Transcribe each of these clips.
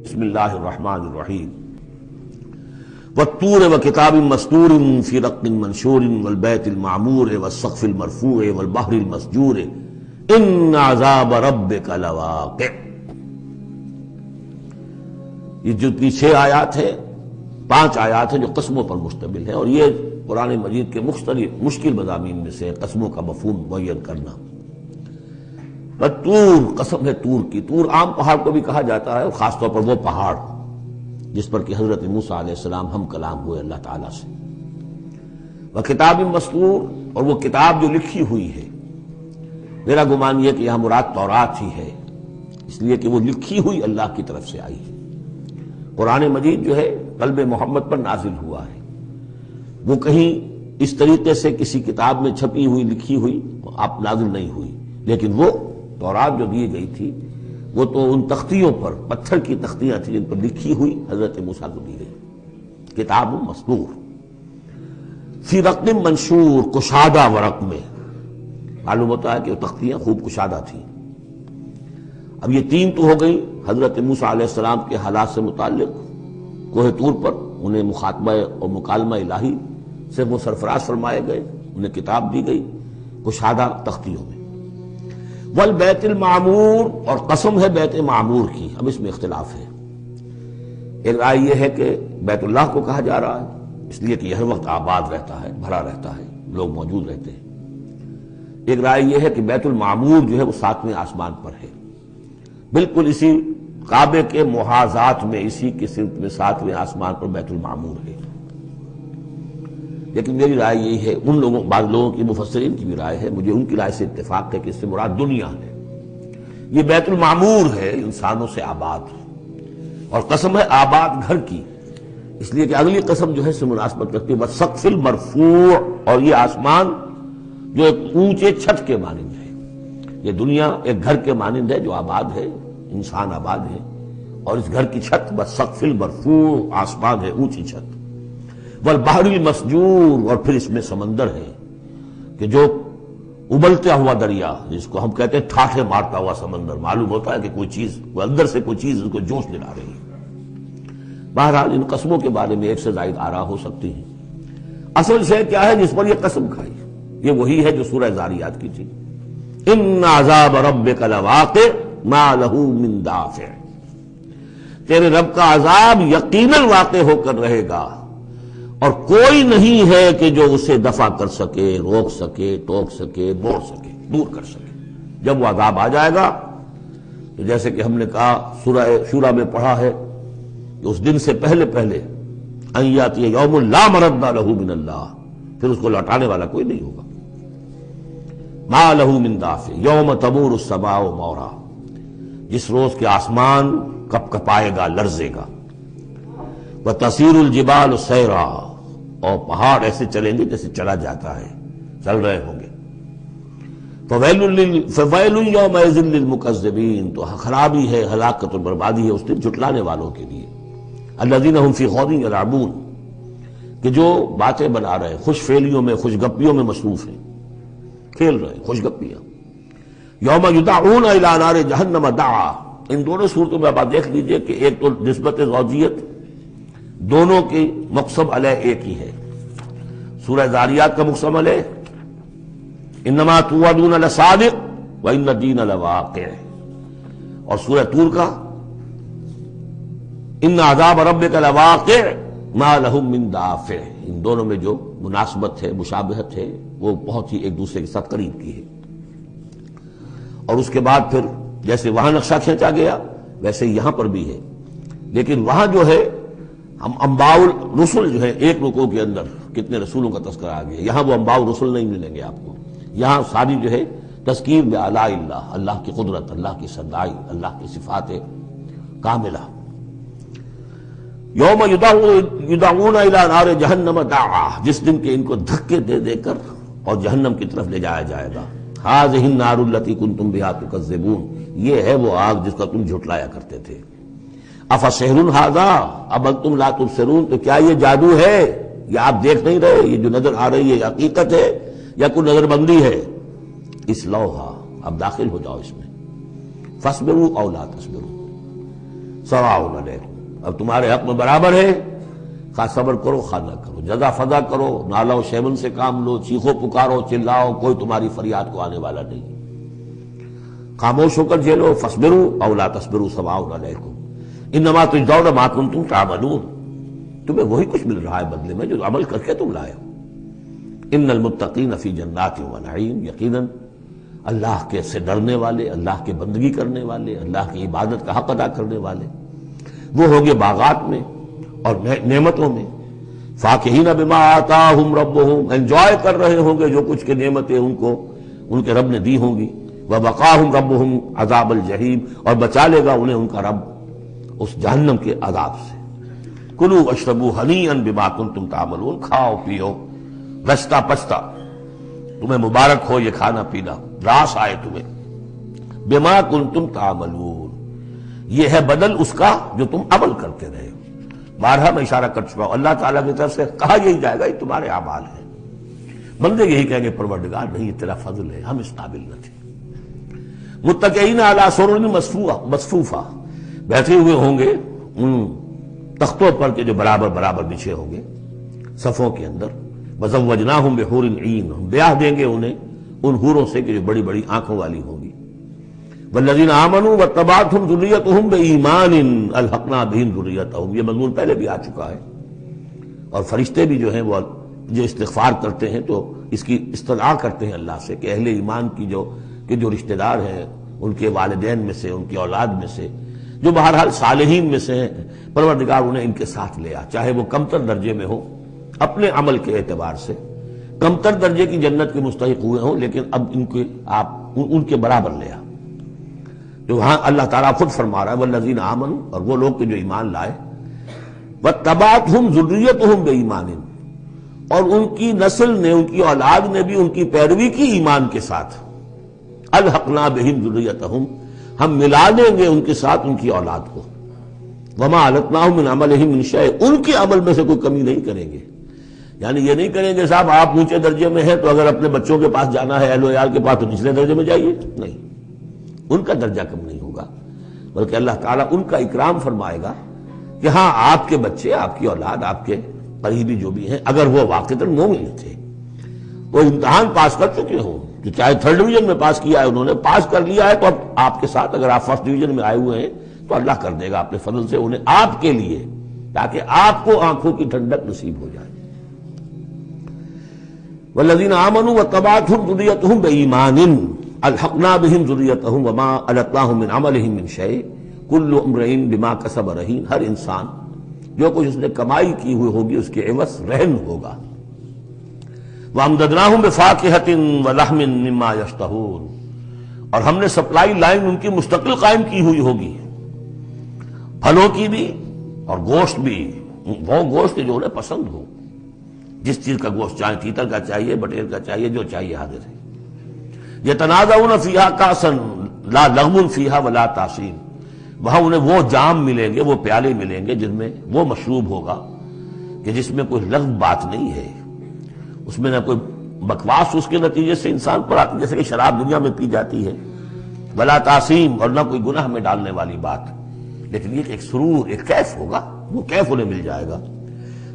بسم اللہ الرحمن الرحیم والطور وکتاب مسطور فی رق منشور والبیت المعمور والسقف المرفوع والبحر المسجور ان عذاب ربک لواقع۔ یہ جتنی 6 آیات ہیں، 5 آیات ہیں جو قسموں پر مشتمل ہیں، اور یہ قرآن مجید کے مختلف مشکل مضامین میں سے قسموں کا مفہوم معین کرنا۔ طور، قسم ہے طور کی۔ طور عام پہاڑ کو بھی کہا جاتا ہے، اور خاص طور پر وہ پہاڑ جس پر کہ حضرت موسیٰ علیہ السلام ہم کلام ہوئے اللہ تعالیٰ سے۔ وہ کتاب مسطور، اور وہ کتاب جو لکھی ہوئی ہے۔ میرا گمان یہ کہ یہاں مراد تورات ہی ہے، اس لیے کہ وہ لکھی ہوئی اللہ کی طرف سے آئی ہے۔ قرآن مجید جو ہے قلب محمد پر نازل ہوا ہے، وہ کہیں اس طریقے سے کسی کتاب میں چھپی ہوئی لکھی ہوئی آپ نازل نہیں ہوئی، لیکن وہ تورات جو دی گئی تھی وہ تو ان تختیوں پر، پتھر کی تختیاں تھیں جن پر لکھی ہوئی حضرت موسیٰ کو دی گئی۔ کتاب مسطور فی رق منشور، کشادہ ورق میں۔ معلوم ہوتا ہے کہ وہ تختیاں خوب کشادہ تھیں۔ اب یہ 3 تو ہو گئی حضرت موسیٰ علیہ السلام کے حالات سے متعلق۔ کوہ طور پر انہیں مخاطبہ اور مکالمہ الہی سے وہ سرفراز فرمائے گئے، انہیں کتاب دی گئی کشادہ تختیوں میں۔ والبیت المعمور، اور قسم ہے بیت معمور کی۔ اب اس میں اختلاف ہے۔ ایک رائے یہ ہے کہ بیت اللہ کو کہا جا رہا ہے اس لیے کہ یہ ہر وقت آباد رہتا ہے، بھرا رہتا ہے، لوگ موجود رہتے ہیں۔ ایک رائے یہ ہے کہ بیت المعمور جو ہے وہ 7ویں آسمان پر ہے، بالکل اسی کعبے کے محاذات میں، اسی کی سمت میں 7ویں آسمان پر بیت المعمور ہے۔ لیکن میری رائے یہی ہے، ان لوگوں، بعض لوگوں کی، مفسرین کی بھی رائے ہے، مجھے ان کی رائے سے اتفاق ہے کہ اس سے مراد دنیا ہے۔ یہ بیت المعمور ہے انسانوں سے آباد، اور قسم ہے آباد گھر کی، اس لیے کہ اگلی قسم جو ہے سے مناسبت رکھتی ہے والسقف المرفوع، اور یہ آسمان جو ایک اونچے چھت کے مانند ہے۔ یہ دنیا ایک گھر کے مانند ہے جو آباد ہے، انسان آباد ہے، اور اس گھر کی چھت والسقف المرفوع، آسمان ہے، اونچی چھت۔ والبحر المسجور، اور پھر اس میں سمندر ہے کہ جو ابلتا ہوا دریا، جس کو ہم کہتے ہیں ٹھاٹھے مارتا ہوا سمندر، معلوم ہوتا ہے کہ کوئی چیز، وہ اندر سے کوئی چیز اس کو جوش دلا رہی ہے۔ بہرحال ان قسموں کے بارے میں 1 سے زائد آراء ہو سکتی ہیں۔ اصل شے کیا ہے جس پر یہ قسم کھائی؟ یہ وہی ہے جو سورہ ذاریات کی تھی، ان عذاب ربک لواقع ما لہ من دافع۔ تیرے رب کا عذاب یقیناً واقع ہو کر رہے گا، اور کوئی نہیں ہے کہ جو اسے دفع کر سکے، روک سکے، ٹوک سکے، موڑ سکے، دور کر سکے۔ جب وہ عذاب آ جائے گا تو جیسے کہ ہم نے کہا سورہ شورى میں پڑھا ہے کہ اس دن سے پہلے ان یاتی یوم لا مرد لہ من اللہ، پھر اس کو لوٹانے والا کوئی نہیں ہوگا۔ ما لہ من دافع یوم تمور السماء مورا، جس روز کے آسمان کپ کپائے گا، لرزے گا۔ وتصیر الجبال سیرا، اور پہاڑ ایسے چلیں گے جیسے چلا جاتا ہے، چل رہے ہوں گے۔ فویل یومئذ للمکذبین، تو خرابی ہے، ہلاکت اور بربادی ہے اس دن جھٹلانے والوں کے لیے۔ الذین هم فی خوض یلعبون، کہ جو باتیں بنا رہے، خوش فعلیوں میں، خوش گپیوں میں مصروف ہیں، کھیل رہے ہیں خوش گپیاں۔ یوم یدعون الی نار جہنم دعا، ان دونوں صورتوں میں آپ دیکھ لیجئے کہ ایک تو نسبت زوجیت، دونوں کی مقسم علیہ ایک ہی ہے۔ سورہ ذاریات کا مقسم علیہ انما توعدون لصادق وان الدین لواقع، اور سورہ طور کا ان عذاب ربک لواقع ما لہم من دافع۔ ان دونوں میں جو مناسبت ہے، مشابہت ہے، وہ بہت ہی ایک دوسرے کے ساتھ قریب کی ہے۔ اور اس کے بعد پھر جیسے وہاں نقشہ کھینچا گیا ویسے یہاں پر بھی ہے، لیکن وہاں جو ہے ہم انباء الرسل جو ہے ایک رکوع کے اندر کتنے رسولوں کا تذکرہ آ گیا، یہاں وہ انباء الرسل نہیں ملیں گے آپ کو۔ یہاں ساری جو ہے تذکیر بآلاء اللہ، اللہ کی قدرت، اللہ کی صدائی، اللہ کی صفات کاملہ۔ یوم یدعون الی نار جہنم دعا، جس دن کے ان کو دھکے دے دے کر اور جہنم کی طرف لے جایا جائے گا۔ ھذہ النار التی کنتم بہا تکذبون، یہ ہے وہ آگ جس کا تم جھٹلایا کرتے تھے۔ افسحر ھذا ام انتم لا تبصرون، تو کیا یہ جادو ہے، یا آپ دیکھ نہیں رہے، یہ جو نظر آ رہی ہے حقیقت ہے یا کوئی نظر بندی ہے؟ اصلوھا، اب داخل ہو جاؤ اس میں۔ فاصبروا او لا تصبروا، سواء علیکم، اب تمہارے حق میں برابر ہے، خواہ صبر کرو خواہ نہ کرو، جزا فضا کرو، نالا و شیون سے کام لو، چیخو پکارو چلاؤ، کوئی تمہاری فریاد کو آنے والا نہیں، خاموش ہو کر جھیلو، فاصبروا او لا تصبروا سواء علیکم انما تجزون ما کنتم تعملون، تمہیں وہی کچھ مل رہا ہے بدلے میں جو عمل کر کے تم لائے ہو۔ ان المتقین فی جنات و نعیم، یقیناً اللہ کے سے ڈرنے والے، اللہ کے بندگی کرنے والے، اللہ کی عبادت کا حق ادا کرنے والے، وہ ہوں گے باغات میں اور نعمتوں میں، فاکہین بما آتاہم ربہم، انجوائے کر رہے ہوں گے جو کچھ کے نعمتیں ان کو ان کے رب نے دی ہوں گی، وبقاہم ربہم عذاب الجحیم، اور بچا لے گا انہیں ان کا رب اس جہنم کے عذاب سے۔ کلوا واشربوا ہنیئا بما کنتم تعملون، کھاؤ پیو رچتا پچتا، تمہیں مبارک ہو یہ کھانا پینا، راس آئے تمہیں، بما کنتم تعملون، یہ ہے بدل اس کا جو تم عمل کرتے رہے ہو۔ بارہا میں اشارہ کر چکا ہوں، اللہ تعالیٰ کی طرف سے کہا یہی جائے گا یہ تمہارے اعمال ہیں، بندے یہی کہیں گے پروردگار نہیں یہ تیرا فضل ہے، ہم اس قابل نہ تھے۔ متکئین علی سرر مصفوفہ، بیٹھے ہوئے ہوں گے ان تختوں پر کے جو برابر برابر بچھے ہوں گے صفوں کے اندر، وزوجناہم بحور عین، ہم بیاہ دیں گے انہیں ان حوروں سے کہ جو بڑی بڑی آنکھوں والی ہوں گی، والذین آمنوا واتبعتہم ذریتہم بایمان الحقنا بہم ذریتہم، یہ مضمون پہلے بھی آ چکا ہے، اور فرشتے بھی جو ہیں وہ جو استغفار کرتے ہیں تو اس کی استدعا کرتے ہیں اللہ سے کہ اہل ایمان کی جو رشتہ دار ہیں ان کے والدین میں سے، ان کی اولاد میں سے، جو بہرحال صالحین میں سے ہیں، پروردگار انہیں ان کے ساتھ لے آ، چاہے وہ کمتر درجے میں ہو اپنے عمل کے اعتبار سے، کمتر درجے کی جنت کے مستحق ہوئے ہوں، لیکن اب ان کے برابر لے آ، جو وہاں اللہ تعالیٰ خود فرما رہا ہے والذین آمنوا، اور وہ لوگ کہ جو ایمان لائے، واتبعتہم ذریتہم بایمان، اور ان کی نسل نے، ان کی اولاد نے بھی ان کی پیروی کی ایمان کے ساتھ، الحقنا بہم ذریتہم، ہم ملا دیں گے ان کے ساتھ ان کی اولاد کو، وما علتناہم من عملہم من شیء، ان کے عمل میں سے کوئی کمی نہیں کریں گے، یعنی یہ نہیں کریں گے صاحب آپ اونچے درجے میں ہیں تو اگر اپنے بچوں کے پاس جانا ہے اہل و عیال کے پاس تو نچلے درجے میں جائیے، نہیں، ان کا درجہ کم نہیں ہوگا، بلکہ اللہ تعالیٰ ان کا اکرام فرمائے گا کہ ہاں آپ کے بچے، آپ کی اولاد، آپ کے قریبی جو بھی ہیں، اگر وہ واقعتاً مومن تھے، وہ امتحان پاس کر چکے ہوں، جو چاہے 3rd ڈویژن میں پاس کیا ہے انہوں نے، پاس کر لیا ہے تو اب آپ کے ساتھ اگر آپ 1st ڈویژن میں آئے ہوئے ہیں تو اللہ کر دے گا اپنے فضل سے انہیں آپ کے لیے، تاکہ آپ کو آنکھوں کی ٹھنڈک نصیب ہو جائے۔ والذین آمنوا واتبعتہم ذریتہم بایمان الحقنا بہم ذریتہم وما علتناہم من عملہم من شیء کل امرئ بما کسب رہین، ہر انسان جو کچھ اس نے کمائی کی ہوئی ہوگی اس کے عوض رہن ہوگا۔ وَأَمْدَدْنَاهُمْ بِفَاكِهَةٍ وَلَحْمٍ مِّمَّا يَشْتَهُونَ، اور ہم نے سپلائی لائن ان کی مستقل قائم کی ہوئی ہوگی، پھلوں کی بھی اور گوشت بھی، وہ گوشت جو انہیں پسند ہو، جس چیز کا گوشت چاہے تیتر کا چاہیے، بٹیر کا چاہیے، جو چاہیے حاضر ہے۔ يَتَنَازَعُونَ فِيهَا كَأْسًا لَا لَغْوٌ فِيهَا وَلَا تَأْثِيمٌ، وہاں انہیں وہ جام ملیں گے، وہ پیالے ملیں گے جن میں وہ مشروب ہوگا کہ جس میں کوئی لغو بات نہیں ہے، اس میں نہ کوئی بکواس اس کے نتیجے سے انسان پر آتی جیسے کہ شراب دنیا میں پی جاتی ہے، ولا تعصیم، اور نہ کوئی گناہ میں ڈالنے والی بات، لیکن یہ ایک سرور، ایک کیف ہوگا، وہ کیف انہیں مل جائے گا۔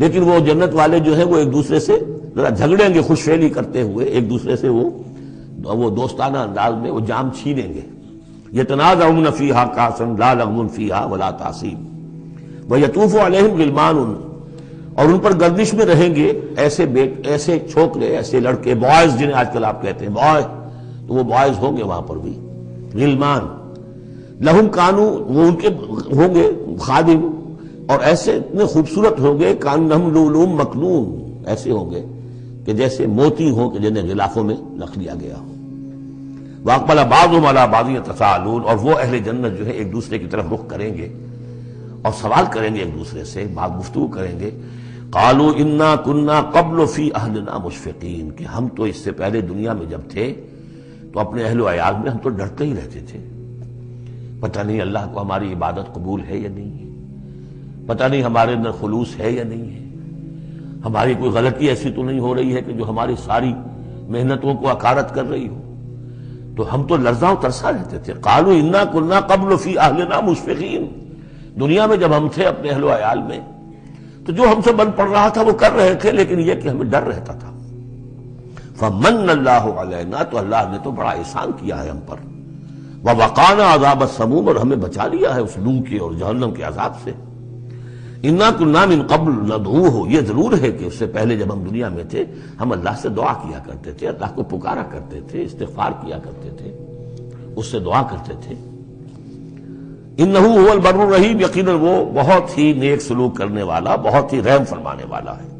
لیکن وہ جنت والے جو ہیں وہ ایک دوسرے سے ذرا جھگڑیں گے، خوش فہمی کرتے ہوئے ایک دوسرے سے وہ دوستانہ انداز میں وہ جام چھینیں گے۔ یتنازعون فیہا کاسا لا لغو فیہا ولا تعصیم ویطوف علیہم غلمان، اور ان پر گردش میں رہیں گے ایسے چھوکرے، ایسے لڑکے، بوائز جنہیں آج کل آپ کہتے ہیں بوائے، تو وہ بوائز ہوں گے وہاں پر بھی، غلمان لہم کانو، وہ ان کے ہوں گے خادم، اور ایسے اتنے خوبصورت ہوں گے کانہم لؤلؤ مکنون، ایسے ہوں گے کہ جیسے موتی ہوں کہ جنہیں غلافوں میں رکھ لیا گیا ہو۔ واقبل بعضهم على بعض يتساءلون، اور وہ اہل جنت جو ہے ایک دوسرے کی طرف رخ کریں گے اور سوال کریں گے ایک دوسرے سے، بات گفتگو کریں گے، قالوا انا كنا قبل في اهلنا مشفقين، کہ ہم تو اس سے پہلے دنیا میں جب تھے تو اپنے اہل و عیال میں ہم تو ڈرتے ہی رہتے تھے، پتہ نہیں اللہ کو ہماری عبادت قبول ہے یا نہیں ہے، پتہ نہیں ہمارے اندر خلوص ہے یا نہیں ہے، ہماری کوئی غلطی ایسی تو نہیں ہو رہی ہے کہ جو ہماری ساری محنتوں کو اکارت کر رہی ہو، تو ہم تو لرزاں و ترسا رہتے تھے۔ قالوا انا كنا قبل في اهلنا مشفقين، دنیا میں جب ہم تھے اپنے اہل و عیال میں تو جو ہم سے بن پڑ رہا تھا وہ کر رہے تھے، لیکن یہ کہ ہمیں ڈر رہتا تھا۔ فمن اللہ علینا، تو اللہ نے تو بڑا احسان کیا ہے ہم پر، ووقانا عذاب السموم، اور ہمیں بچا لیا ہے اس لو کے اور جہنم کے عذاب سے۔ انا کنا من قبل ندعوہ، یہ ضرور ہے کہ اس سے پہلے جب ہم دنیا میں تھے ہم اللہ سے دعا کیا کرتے تھے، اللہ کو پکارا کرتے تھے، استغفار کیا کرتے تھے، اس سے دعا کرتے تھے۔ انہ هو البر الرحیم، یقیناً وہ بہت ہی نیک سلوک کرنے والا، بہت ہی رحم فرمانے والا ہے۔